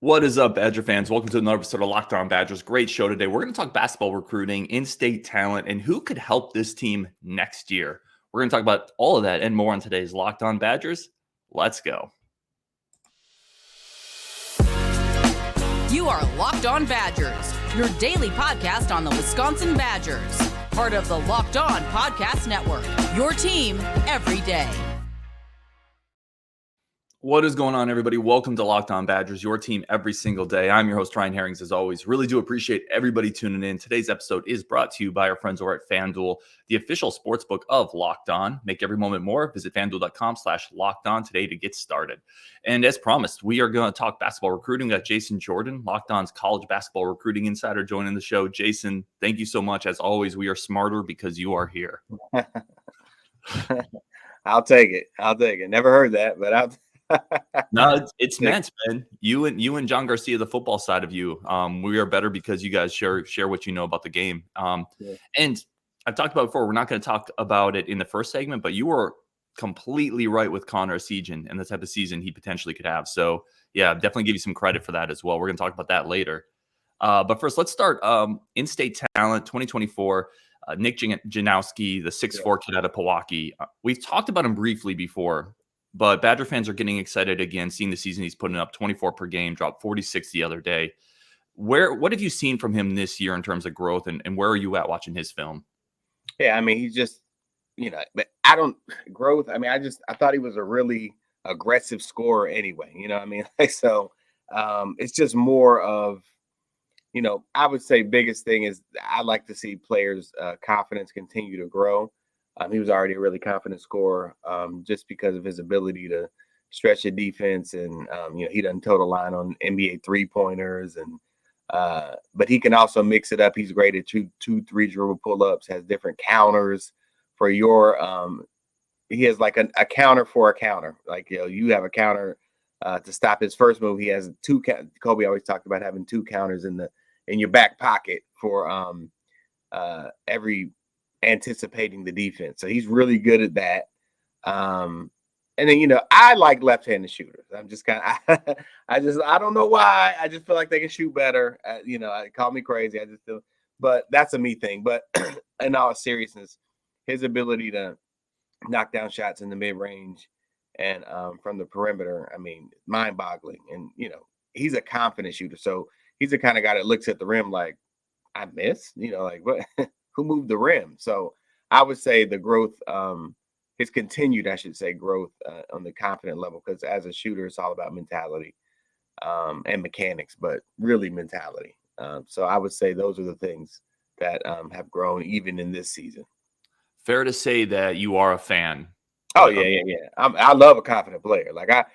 What is up, Badger fans? Welcome to another episode of Locked On Badgers. Great show today. We're going to talk basketball recruiting, in-state talent, and who could help this team next year. We're going to talk about all of that and more on today's Locked On Badgers. Let's go. You are Locked On Badgers, your daily podcast on the Wisconsin Badgers. Part of the Locked On Podcast Network, your team every day. What is going on, everybody? Welcome to Locked On Badgers, your team every single day. I'm your host, Ryan Herrings, as always. Really do appreciate everybody tuning in. Today's episode is brought to you by our friends over at FanDuel, the official sportsbook of Locked On. Make every moment more. Visit FanDuel.com/LockedOn today to get started. And as promised, we are going to talk basketball recruiting. We got Jason Jordan, Locked On's college basketball recruiting insider, joining the show. Jason, thank you so much. As always, we are smarter because you are here. I'll take it. Never heard that, but I'll No, it's meant, man. You and John Garcia, the football side of you, we are better because you guys share what you know about the game. And I've talked about before, we're not going to talk about it in the first segment, but you were completely right with Connor Essegian and the type of season he potentially could have. So yeah, definitely give you some credit for that as well. We're going to talk about that later. But first, let's start in-state talent 2024. Nick Janowski, the 6'4" kid out of Pewaukee. We've talked about him briefly before. But Badger fans are getting excited again, seeing the season he's putting up, 24 per game, dropped 46 the other day. What have you seen from him this year in terms of growth, and where are you at watching his film? Yeah, I mean, he's just, but I thought he was a really aggressive scorer anyway, so it's just more of, I would say biggest thing is I like to see players' confidence continue to grow. He was already a really confident scorer just because of his ability to stretch the defense. And, he doesn't toe the line on NBA three-pointers. But he can also mix it up. He's great at two, three dribble pull-ups, has different counters for your he has like a counter for a counter. Like, you have a counter to stop his first move. He has two. Kobe always talked about having two counters in your back pocket for every anticipating the defense. So he's really good at that. And then, I like left-handed shooters. I'm just kind of, I don't know why. I just feel like they can shoot better. Call me crazy. I just feel, but that's a me thing. But in all seriousness, his ability to knock down shots in the mid-range and from the perimeter, I mean, mind-boggling. And, he's a confident shooter. So he's the kind of guy that looks at the rim like, I missed, like what? Who moved the rim? So I would say the growth, his continued, I should say, growth on the confident level, because as a shooter, it's all about mentality and mechanics, but really mentality. So I would say those are the things that have grown even in this season. Fair to say that you are a fan. Oh, yeah. I love a confident player. Like I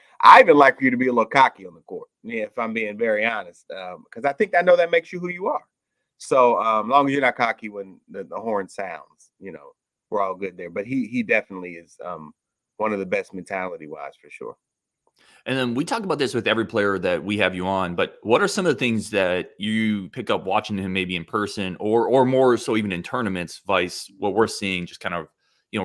even like for you to be a little cocky on the court. Yeah, if I'm being very honest, because I know that makes you who you are. So as long as you're not cocky when the horn sounds, we're all good there. But he definitely is one of the best mentality-wise for sure. And then we talk about this with every player that we have you on, but what are some of the things that you pick up watching him maybe in person or more so even in tournaments, vice what we're seeing, just kind of,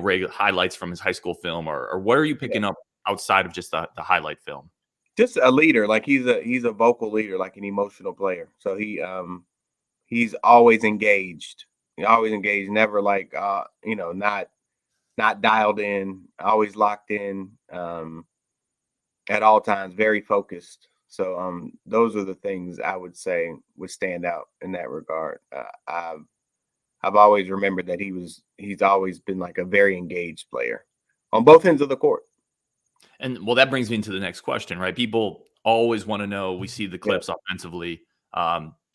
regular highlights from his high school film, or what are you picking up outside of just the highlight film? Just a leader. Like he's a vocal leader, like an emotional player. So he's always engaged. Never like not dialed in, always locked in at all times, very focused. So those are the things I would say would stand out in that regard. I've always remembered that he's always been like a very engaged player on both ends of the court. And well, that brings me into the next question, right? People always want to know, we see the clips offensively,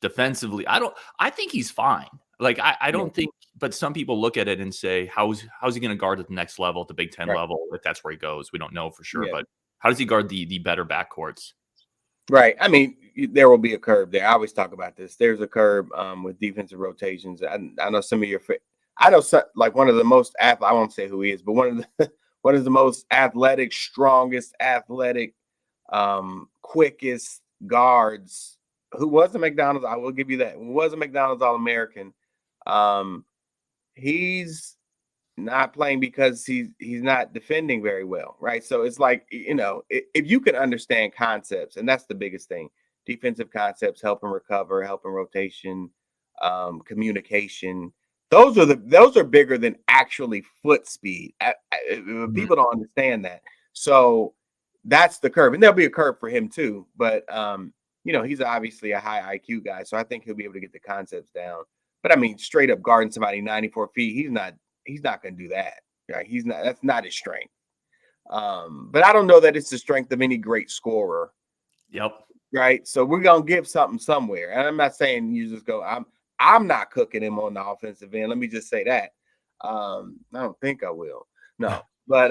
defensively. I think he's fine. Like, I don't think, but some people look at it and say, how's he going to guard at the next level, at the Big Ten level, if that's where he goes? We don't know for sure, but how does he guard the better backcourts? Right. I mean, there will be a curve there. I always talk about this. There's a curve with defensive rotations. I know some of your like one of the most I won't say who he is, but one of the most athletic, strongest, quickest guards who was a McDonald's. I will give you that. Who was a McDonald's All-American. He's not playing because he's not defending very well, right? So it's like, if you can understand concepts, and that's the biggest thing, defensive concepts, helping recover, helping rotation, communication. Those are bigger than actually foot speed. People don't understand that. So that's the curve, and there'll be a curve for him too. But he's obviously a high IQ guy, so I think he'll be able to get the concepts down. But I mean, straight up guarding somebody 94 feet, he's not going to do that. Right? He's not. That's not his strength. But I don't know that it's the strength of any great scorer. Yep. Right. So we're gonna give something somewhere, and I'm not saying you just go. I'm not cooking him on the offensive end. Let me just say that. I don't think I will. No, but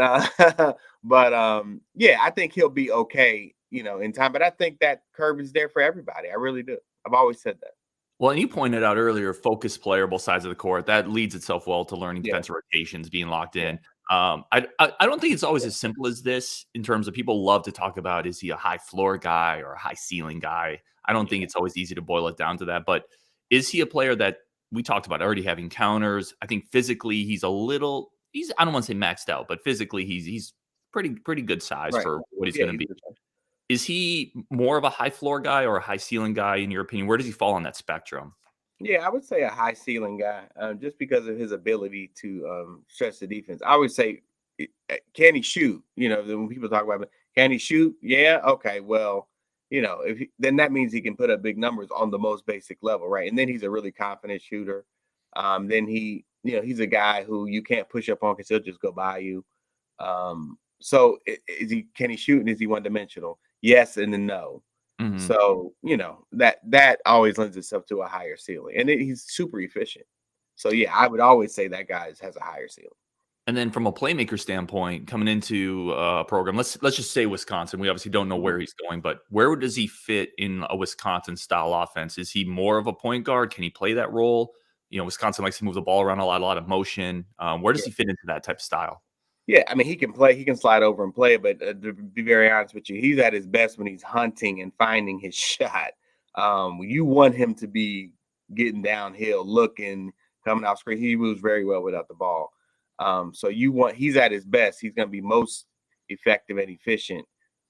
yeah, I think he'll be okay. In time. But I think that curve is there for everybody. I really do. I've always said that. Well, and you pointed out earlier, focus player, both sides of the court. That leads itself well to learning defensive rotations, being locked in. I don't think it's always as simple as this in terms of people love to talk about, is he a high floor guy or a high ceiling guy? I don't think it's always easy to boil it down to that. But is he a player that we talked about already having counters? I think physically he's I don't want to say maxed out, but physically he's pretty good size for what he's going to be. Is he more of a high floor guy or a high ceiling guy in your opinion? Where does he fall on that spectrum? Yeah, I would say a high ceiling guy, just because of his ability to stretch the defense. I would say, can he shoot? When people talk about it, can he shoot? Yeah, okay. Well, then that means he can put up big numbers on the most basic level, right? And then he's a really confident shooter. Then he's a guy who you can't push up on because he'll just go by you. So can he shoot and is he one dimensional? Yes and then no. Mm-hmm. So, that always lends itself to a higher ceiling, and he's super efficient. So, yeah, I would always say that guy has a higher ceiling. And then from a playmaker standpoint, coming into a program, let's just say Wisconsin. We obviously don't know where he's going, but where does he fit in a Wisconsin style offense? Is he more of a point guard? Can he play that role? Wisconsin likes to move the ball around a lot of motion. Where does he fit into that type of style? Yeah, I mean, he can play. He can slide over and play, but to be very honest with you, he's at his best when he's hunting and finding his shot. You want him to be getting downhill, looking, coming out screen. He moves very well without the ball. So he's at his best. He's going to be most effective and efficient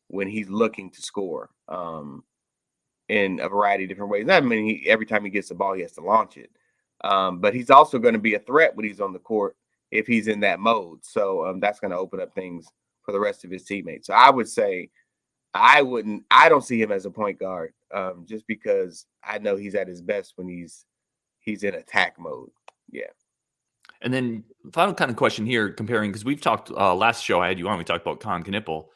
when he's looking to score in a variety of different ways. Not every time he gets the ball, he has to launch it. But he's also going to be a threat when he's on the court if he's in that mode. So that's going to open up things for the rest of his teammates. So I would say I don't see him as a point guard just because I know he's at his best when he's in attack mode. Yeah. And then final kind of question here, comparing, because we've talked last show I had you on, we talked about Con Knippel.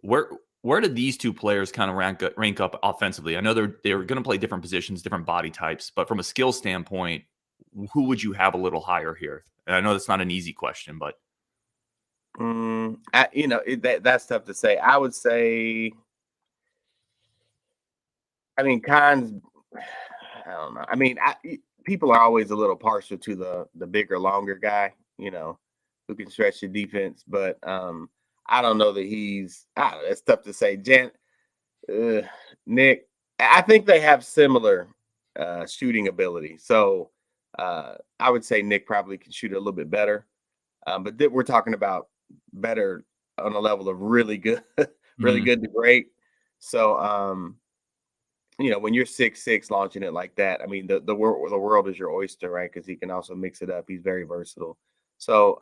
Where did these two players kind of rank up offensively? I know they're going to play different positions, different body types, but from a skill standpoint, who would you have a little higher here? And I know that's not an easy question, but that's tough to say. I would say, I mean, Con's, I don't know. I mean, people are always a little partial to the bigger, longer guy, who can stretch the defense. But I don't know that it's tough to say. Nick, I think they have similar shooting ability. So I would say Nick probably can shoot a little bit better. But we're talking about better on a level of really good, really good to great. So, when you're 6'6" launching it like that, I mean, the world is your oyster, right? Because he can also mix it up. He's very versatile. So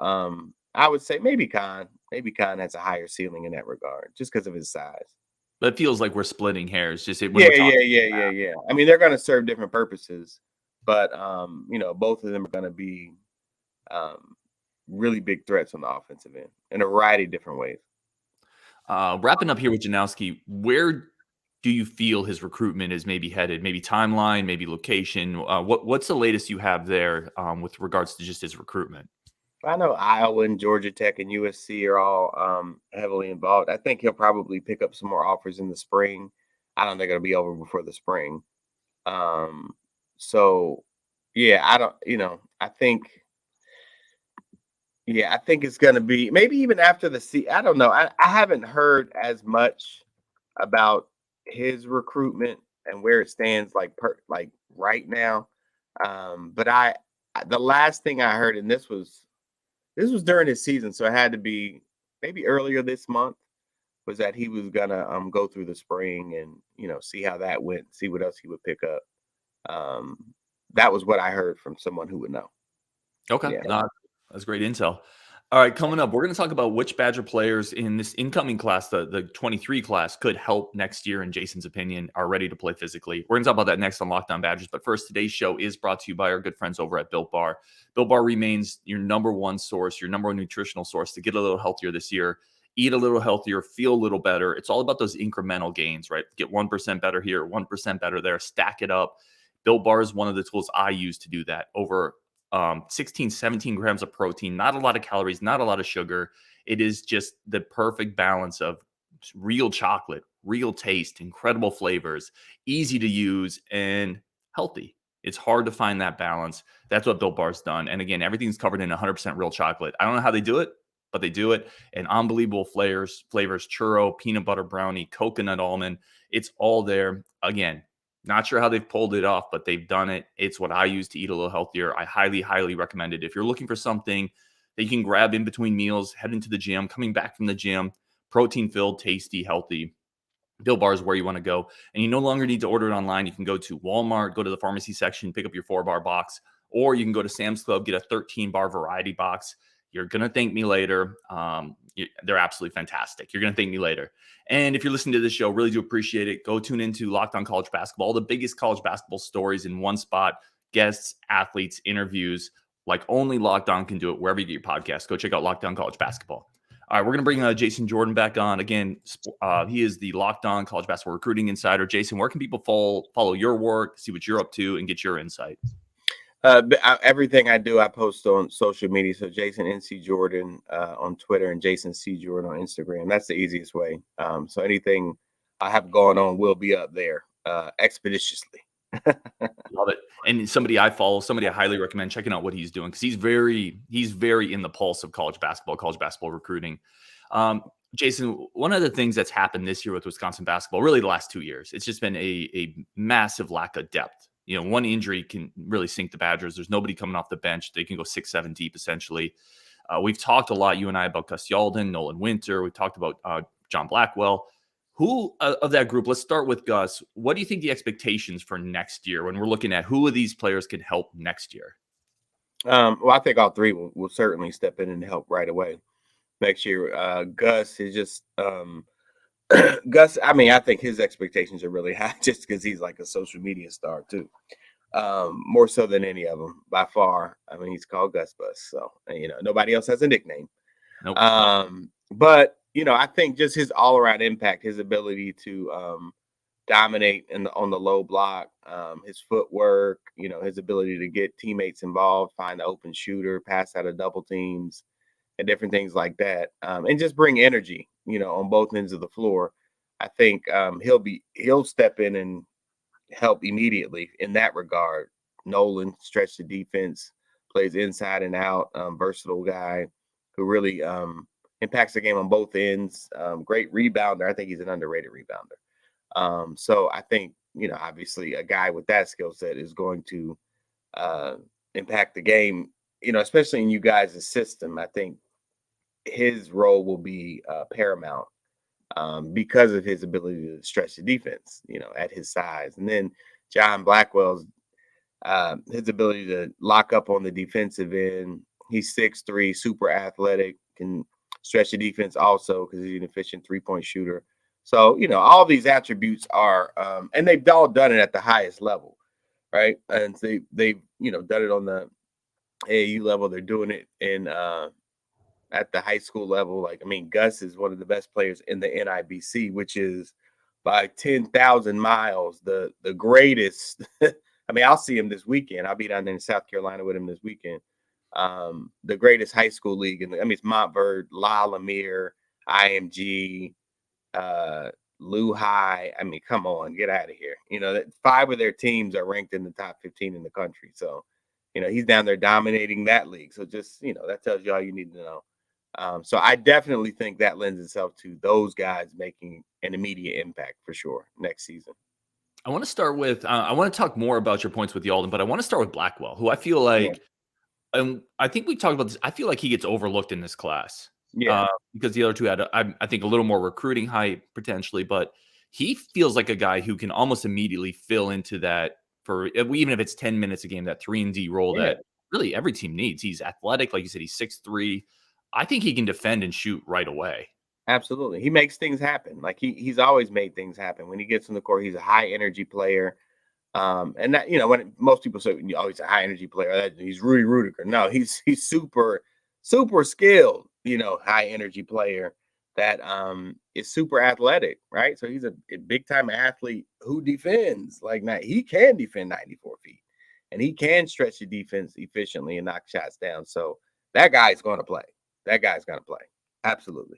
I would say maybe Con has a higher ceiling in that regard, just because of his size. But it feels like we're splitting hairs. Yeah. I mean, they're going to serve different purposes, but both of them are going to be really big threats on the offensive end in a variety of different ways. Wrapping up here with Janowski, where do you feel his recruitment is maybe headed? Maybe timeline, maybe location. What's the latest you have there with regards to just his recruitment? I know Iowa and Georgia Tech and USC are all heavily involved. I think he'll probably pick up some more offers in the spring. I don't think it'll be over before the spring. So yeah, I think it's going to be maybe even after the season. I don't know. I haven't heard as much about his recruitment and where it stands like right now. But the last thing I heard, and this was during his season, so it had to be maybe earlier this month. was that he was gonna go through the spring and see how that went, see what else he would pick up. That was what I heard from someone who would know. Okay, Yeah. that's great intel. All right, coming up, we're going to talk about which Badger players in this incoming class, the 23 class, could help next year, in Jason's opinion, are ready to play physically. We're going to talk about that next on Lockdown Badgers. But first, today's show is brought to you by our good friends over at Built Bar. Built Bar remains your number one source, your number one nutritional source to get a little healthier this year. Eat a little healthier, feel a little better. It's all about those incremental gains, right? Get 1% better here, 1% better there, stack it up. Built Bar is one of the tools I use to do that. Over 16, 17 grams of protein, not a lot of calories, not a lot of sugar. It is just the perfect balance of real chocolate, real taste, incredible flavors, easy to use, and healthy. It's hard to find that balance. That's what Built Bar's done. And again, everything's covered in 100% real chocolate. I don't know how they do it, but they do it. And unbelievable flavors, churro, peanut butter brownie, coconut almond. It's all there. Again, not sure how they've pulled it off, but they've done it. It's what I use to eat a little healthier. I highly, highly recommend it. If you're looking for something that you can grab in between meals, head into the gym, coming back from the gym, protein-filled, tasty, healthy, Built Bar is where you want to go. And you no longer need to order it online. You can go to Walmart, go to the pharmacy section, pick up your 4-bar box, or you can go to Sam's Club, get a 13-bar variety box. You're going to thank me later. They're absolutely fantastic. You're going to thank me later. And if you're listening to this show, really do appreciate it. Go tune into Locked On College Basketball, all the biggest college basketball stories in one spot, guests, athletes, interviews, like only Locked On can do it wherever you get your podcast. Go check out Locked On College Basketball. All right, we're going to bring Jason Jordan back on. Again, he is the Locked On College Basketball Recruiting Insider. Jason, where can people follow your work, see what you're up to, and get your insight? Everything I do, I post on social media. So Jason NC Jordan on Twitter and Jason C Jordan on Instagram. That's the easiest way. So anything I have going on will be up there expeditiously. Love it. And somebody I follow, somebody I highly recommend checking out what he's doing, because he's very in the pulse of college basketball recruiting. Jason, one of the things that's happened this year with Wisconsin basketball, really the last 2 years, it's just been a massive lack of depth. One injury can really sink the Badgers. There's nobody coming off the bench. They can go 6-7 deep, essentially. We've talked a lot, you and I, about Gus Yalden, Nolan Winter. We've talked about John Blackwell. Who of that group, let's start with Gus. What do you think the expectations for next year when we're looking at who of these players can help next year? Well, I think all three will certainly step in and help right away next year. Gus is just Gus, I think his expectations are really high just because he's like a social media star too. More so than any of them by far. He's called Gus Bus, so nobody else has a nickname. Nope. But I think just his all-around impact, his ability to dominate on the low block, his footwork, his ability to get teammates involved, find the open shooter, pass out of double teams, and different things like that, and just bring energy, on both ends of the floor. I think he'll step in and help immediately in that regard. Nolan stretch the defense, plays inside and out, versatile guy who really impacts the game on both ends. Great rebounder. I think he's an underrated rebounder. So I think, obviously a guy with that skill set is going to impact the game, especially in you guys' system. I think his role will be paramount because of his ability to stretch the defense, at his size. And then John Blackwell's his ability to lock up on the defensive end. He's 6'3", super athletic, can stretch the defense also because he's an efficient three-point shooter. So, all these attributes are, and they've all done it at the highest level, right? And they've done it on the AAU level. They're doing it in at the high school level. Gus is one of the best players in the NIBC, which is by 10,000 miles the greatest. I'll see him this weekend. I'll be down there in South Carolina with him this weekend. The greatest high school league. It's Montverde, La Lemire, IMG, Lou High. Come on, get out of here. That 5 of their teams are ranked in the top 15 in the country. So, he's down there dominating that league. So just, that tells you all you need to know. So I definitely think that lends itself to those guys making an immediate impact for sure next season. I want to start with, I want to talk more about your points with Yalden, but I want to start with Blackwell, who I feel like, I think we talked about this. I feel like he gets overlooked in this class. because the other two had, I think, a little more recruiting hype potentially, but he feels like a guy who can almost immediately fill into that for even if it's 10 minutes a game, that 3-and-D role that really every team needs. He's athletic, like you said, he's 6'3". I think he can defend and shoot right away. Absolutely. He makes things happen. Like he's always made things happen. When he gets in the court, he's a high energy player. And that, when most people say, oh, he's a high energy player, he's Rudy Rudiger. No, he's super skilled, high energy player that is super athletic, right? So he's a big time athlete who defends. Like, now he can defend 94 feet and he can stretch the defense efficiently and knock shots down. So that guy's going to play. Absolutely.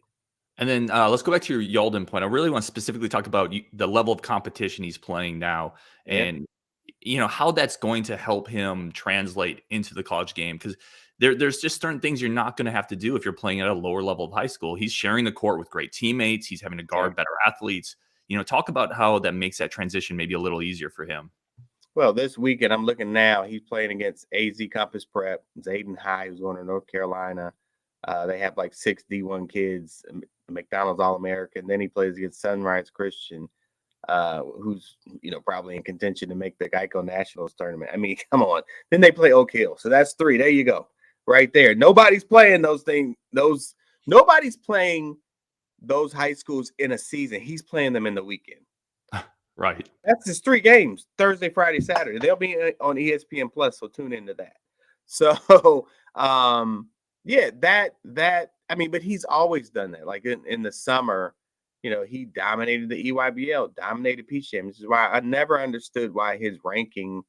And then let's go back to your Yalden point. I really want to specifically talk about the level of competition he's playing now, and how that's going to help him translate into the college game. Because there's just certain things you're not going to have to do if you're playing at a lower level of high school. He's sharing the court with great teammates. He's having to guard better athletes. Talk about how that makes that transition maybe a little easier for him. Well, this weekend I'm looking now. He's playing against AZ Compass Prep, Zayden High, who's going to North Carolina. They have like 6 D1 kids, McDonald's All-American. Then he plays against Sunrise Christian, who's, probably in contention to make the Geico Nationals tournament. I mean, come on. Then they play Oak Hill. So that's 3. There you go. Right there. Nobody's playing those things. Nobody's playing those high schools in a season. He's playing them in the weekend. Right. That's just 3 games, Thursday, Friday, Saturday. They'll be on ESPN Plus, so tune into that. So, but he's always done that. Like in the summer, he dominated the EYBL, dominated Peach Jam. This is why I never understood why his ranking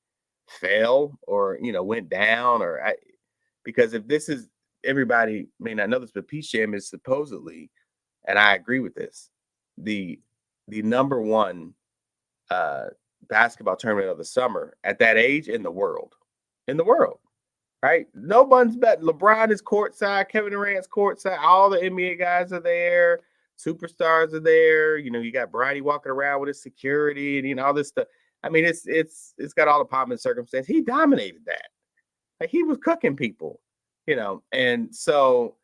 fell or, went down because if this is, everybody may not know this, but Peach Jam is supposedly, and I agree with this, the number 1 basketball tournament of the summer at that age in the world. Right? No one's bet. LeBron is courtside. Kevin Durant's courtside. All the NBA guys are there. Superstars are there. You got Bronny walking around with his security and all this stuff. I mean, it's got all the pomp and circumstance. He dominated that. Like, he was cooking people. And so,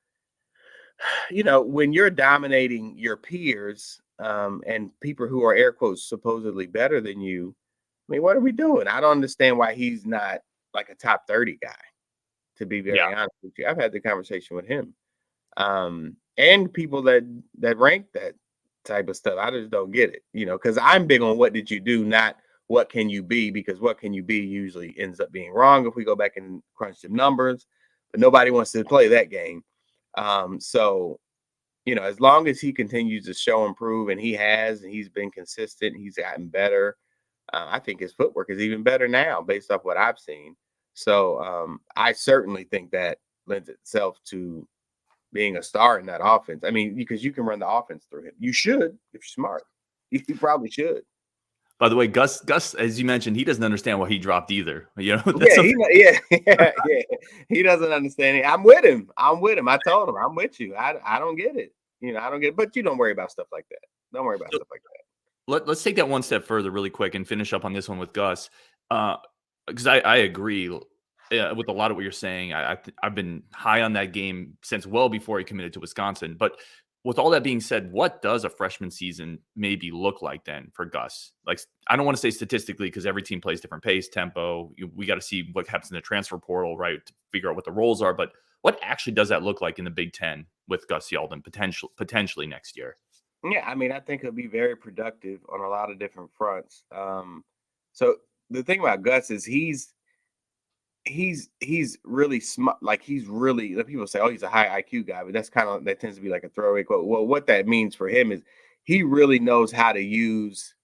when you're dominating your peers and people who are air quotes supposedly better than you, I mean, what are we doing? I don't understand why he's not like a top 30 guy. To be very honest with you, I've had the conversation with him, and people that rank that type of stuff. I just don't get it, because I'm big on what did you do, not what can you be, because what can you be usually ends up being wrong if we go back and crunch the numbers. But nobody wants to play that game. So, as long as he continues to show improve, and he's been consistent, he's gotten better. I think his footwork is even better now based off what I've seen. So I certainly think that lends itself to being a star in that offense. I mean, because you can run the offense through him. You should, if you're smart. You probably should. By the way, Gus, as you mentioned, he doesn't understand why he dropped either. He doesn't understand it. I'm with him. I told him, I'm with you. I don't get it. I don't get it. But you don't worry about stuff like that. Don't worry about stuff like that. Let's take that one step further really quick and finish up on this one with Gus. Because I agree with a lot of what you're saying. I've been high on that game since well before he committed to Wisconsin. But with all that being said, what does a freshman season maybe look like then for Gus? Like, I don't want to say statistically because every team plays different pace, tempo. We got to see what happens in the transfer portal, right, to figure out what the roles are. But what actually does that look like in the Big Ten with Gus Yalden potentially next year? Yeah, I mean, I think he'll be very productive on a lot of different fronts. So the thing about Gus is he's really smart. Like, people say, oh, he's a high IQ guy, but that tends to be like a throwaway quote. Well, what that means for him is he really knows how to use.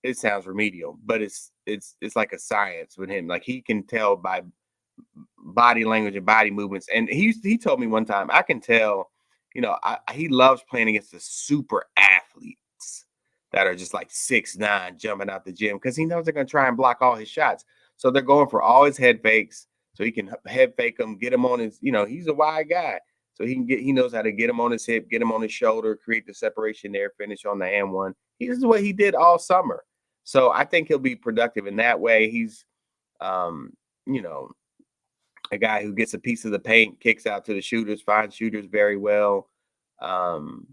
It sounds remedial, but it's like a science with him. Like, he can tell by body language and body movements. And he told me one time, I can tell. He loves playing against the super athletes that are just like 6'9", jumping out the gym, because he knows they're going to try and block all his shots. So they're going for all his head fakes, so he can head fake them, get him on his, he's a wide guy. So he knows how to get him on his hip, get him on his shoulder, create the separation there, finish on the and one. This is what he did all summer. So I think he'll be productive in that way. He's, a guy who gets a piece of the paint, kicks out to the shooters, finds shooters very well. Um,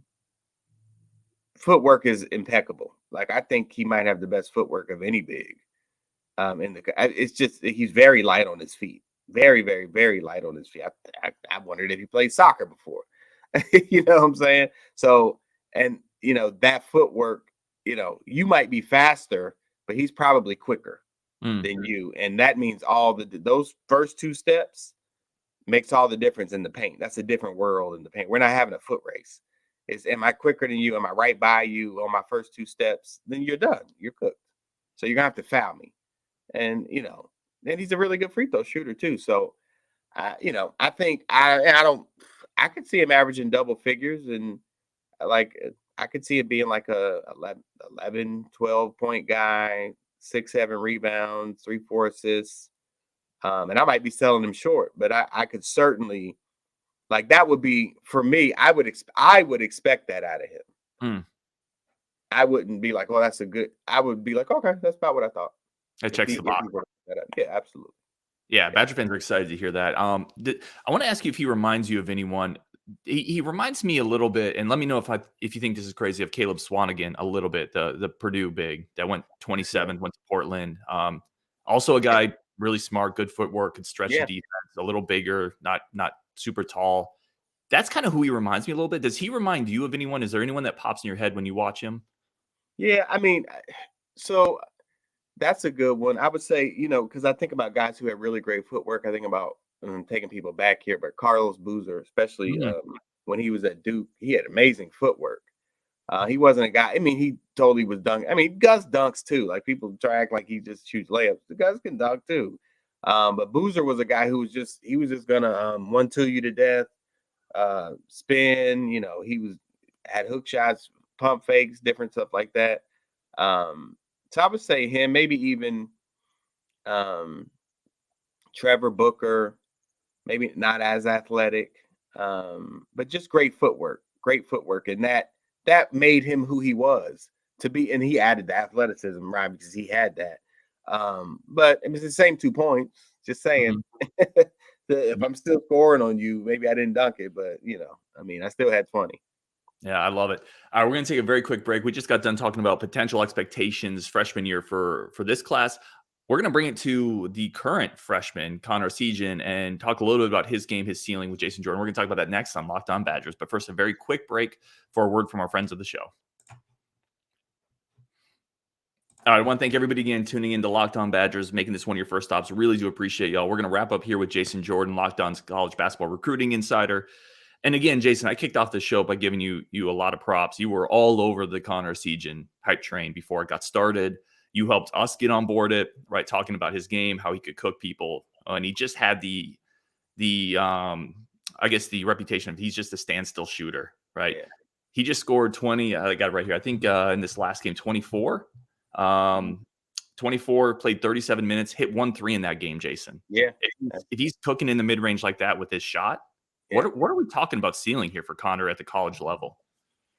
Footwork is impeccable. Like I think he might have the best footwork of any big. It's just he's very light on his feet. Very, very, very light on his feet. I wondered if he played soccer before. You know what I'm saying? So, and that footwork, you might be faster, but he's probably quicker than you, and that means those first two steps makes all the difference in the paint. That's a different world in the paint. We're not having a foot race. It's am I quicker than you? Am I right by you on my first two steps? Then you're done. You're cooked. So you're gonna have to foul me. And and he's a really good free throw shooter too. So I think I could see him averaging double figures, and I could see it being like a 11, 12 point guy, 6, 7 rebounds, 3, 4 assists. And I might be selling him short, but I could certainly that would be for me. I would expect that out of him. I wouldn't be like, "Oh, that's a good." I would be like, "Okay, that's about what I thought." That checks the box. Yeah, absolutely. Yeah, Badger fans are excited to hear that. I want to ask you if he reminds you of anyone. He reminds me a little bit, and let me know if you think this is crazy, of Caleb Swanigan a little bit, the Purdue big that went 27th, went to Portland. Also a guy really smart, good footwork, could stretch the defense, a little bigger, not super tall. That's kind of who he reminds me a little bit. Does he remind you of anyone? Is there anyone that pops in your head when you watch him? Yeah, I mean, so that's a good one. I would say, because I think about guys who have really great footwork. I think about taking people back here, but Carlos Boozer, especially when he was at Duke, he had amazing footwork. He wasn't a guy. I mean, he totally was dunk. I mean, Gus dunks too. Like people try to act like he just shoots layups. The Gus can dunk too. But Boozer was a guy who was just gonna 1-2 you to death, spin. He had hook shots, pump fakes, different stuff like that. So I would say him, maybe even Trevor Booker, maybe not as athletic, but just great footwork, and that made him who he was to be, and he added the athleticism, right? Because he had that. But I mean, it's the same 2 points. Just saying, if I'm still scoring on you, maybe I didn't dunk it, but I mean, I still had 20. Yeah, I love it. All right, we're going to take a very quick break. We just got done talking about potential expectations freshman year for this class. We're going to bring it to the current freshman, Connor Essegian, and talk a little bit about his game, his ceiling with Jason Jordan. We're going to talk about that next on Locked On Badgers. But first, a very quick break for a word from our friends of the show. All right, I want to thank everybody again tuning in to Locked On Badgers, making this one of your first stops. Really do appreciate y'all. We're going to wrap up here with Jason Jordan, Locked On's college basketball recruiting insider. And again, Jason, I kicked off the show by giving you a lot of props. You were all over the Connor Essegian hype train before it got started. You helped us get on board it, right? Talking about his game, how he could cook people, and he just had the I guess the reputation of he's just a standstill shooter, right? Yeah. He just scored 20. I got it right here. I think in this last game, 24. 24, played 37 minutes, hit 1 3 in that game, Jason. Yeah. If he's cooking in the mid range like that with his shot. Yeah. What are we talking about ceiling here for Connor at the college level?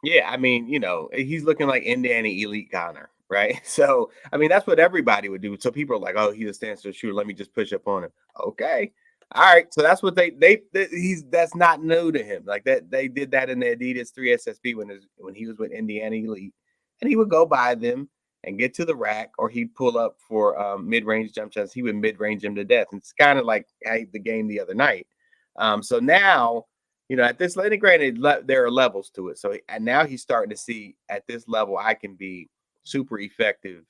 Yeah, I mean, he's looking like Indiana elite Connor, right? So, I mean, that's what everybody would do. So people are like, "Oh, he's a standstill shooter. Let me just push up on him." Okay, all right. So that's what that's not new to him. Like that, they did that in the Adidas 3 SSB when he was with Indiana elite, and he would go by them and get to the rack, or he'd pull up for mid-range jump shots. He would mid-range him to death. And it's kind of like the game the other night. So now, at this level, granted, there are levels to it. So and now he's starting to see at this level, I can be super effective,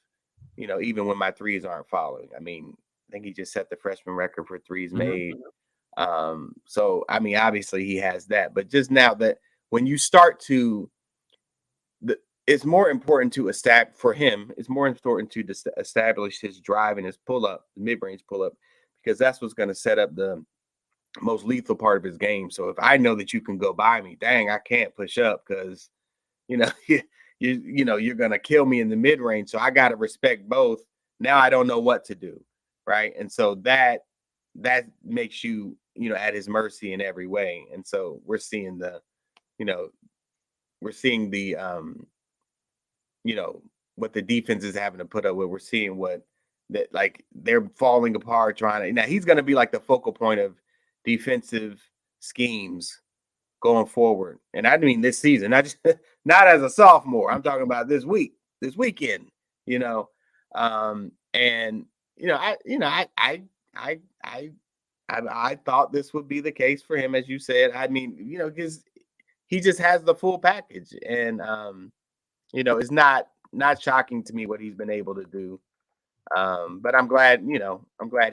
even when my threes aren't following. I mean, I think he just set the freshman record for threes made. So, I mean, obviously he has that. But just now that when you start to it's more important to establish for him. It's more important to establish his drive and his pull-up, mid-range pull-up, because that's what's going to set up the most lethal part of his game. So if I know that you can go by me, dang, I can't push up because, you're going to kill me in the mid-range. So I got to respect both. Now I don't know what to do, right? And so that makes you, at his mercy in every way. And so we're seeing what the defense is having to put up with. We're seeing they're falling apart trying to. Now he's going to be like the focal point of defensive schemes going forward. And I mean this season, not as a sophomore. I'm talking about this weekend, you know. And I thought this would be the case for him, as you said. I mean, because he just has the full package, and it's not shocking to me what he's been able to do. But I'm glad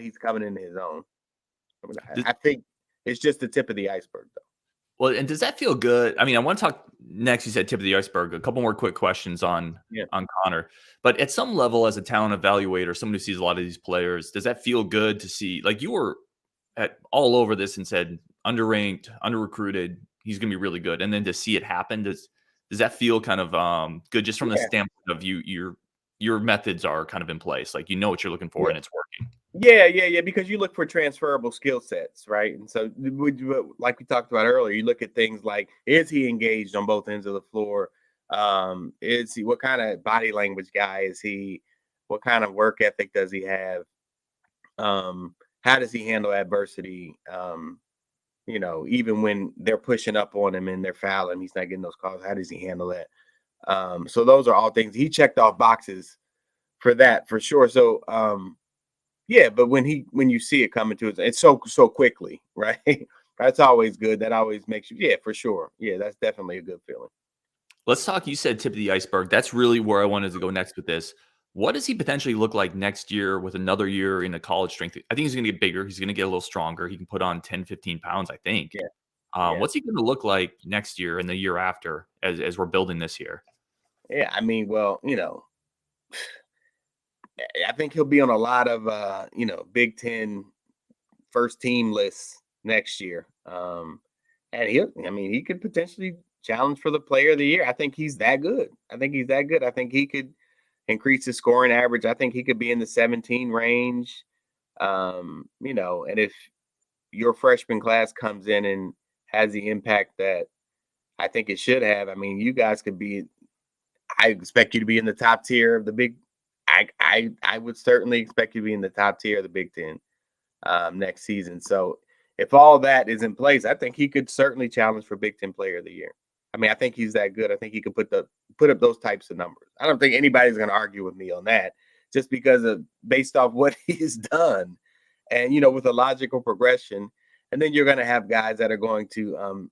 he's coming into his own. I think it's just the tip of the iceberg, though. Well, and does that feel good? I mean, I want to talk next. You said tip of the iceberg. A couple more quick questions on Connor. But at some level, as a talent evaluator, someone who sees a lot of these players, does that feel good to see? Like, you were all over this and said underranked, under-recruited, he's going to be really good. And then to see it happen, does that feel kind of good just from the standpoint of your methods are kind of in place? Like, you know what you're looking for and it's working. Yeah. Because you look for transferable skill sets, right? And so, like we talked about earlier, you look at things like, is he engaged on both ends of the floor? What kind of body language guy is he? What kind of work ethic does he have? How does he handle adversity? Even when they're pushing up on him and they're fouling, he's not getting those calls. How does he handle that? So those are all things he checked off boxes for that, for sure. So, but when you see it coming to it, it's so quickly, right? That's always good. That always makes you, for sure. Yeah, that's definitely a good feeling. Let's talk. You said tip of the iceberg. That's really where I wanted to go next with this. What does he potentially look like next year with another year in a college strength? I think he's going to get bigger. He's going to get a little stronger. He can put on 10, 15 pounds, I think. Yeah. What's he going to look like next year and the year after as we're building this year? Yeah, I mean, well, I think he'll be on a lot of, Big Ten first team lists next year. And he could potentially challenge for the player of the year. I think he's that good. I think he could increase his scoring average. I think he could be in the 17 range. And if your freshman class comes in and has the impact that I think it should have, I mean, you guys could be, I expect you to be in the top tier of the Big. I would certainly expect you to be in the top tier of the Big Ten next season. So if all that is in place, I think he could certainly challenge for Big Ten Player of the Year. I mean, I think he's that good. I think he could put up those types of numbers. I don't think anybody's going to argue with me on that, just because of based off what he's done, and with a logical progression. And then you're going to have guys that are going to,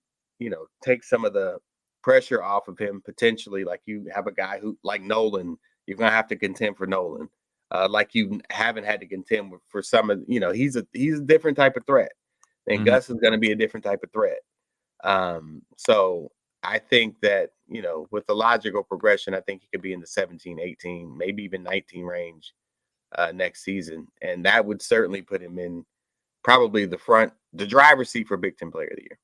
take some of the pressure off of him potentially. Like you have a guy who, like Nolan, you're going to have to contend for Nolan. Like you haven't had to contend for some of, he's a different type of threat. And Gus is going to be a different type of threat. So I think that, with the logical progression, I think he could be in the 17, 18, maybe even 19 range next season. And that would certainly put him in probably the driver's seat for Big Ten Player of the Year.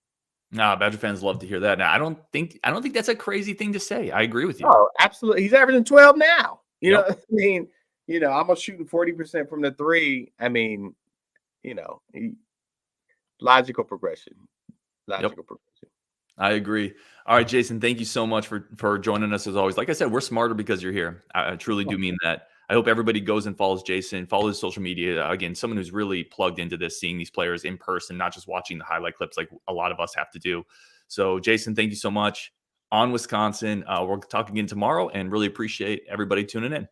No, Badger fans love to hear that. Now, I don't think that's a crazy thing to say. I agree with you. Oh, absolutely. He's averaging 12 now. You know what I mean? I'm shooting 40% from the three. I mean, logical progression. Progression. I agree. All right, Jason, thank you so much for joining us as always. Like I said, we're smarter because you're here. I truly do mean that. I hope everybody goes and follows Jason, follows his social media. Again, someone who's really plugged into this, seeing these players in person, not just watching the highlight clips like a lot of us have to do. So, Jason, thank you so much. On Wisconsin, we'll talk again tomorrow and really appreciate everybody tuning in.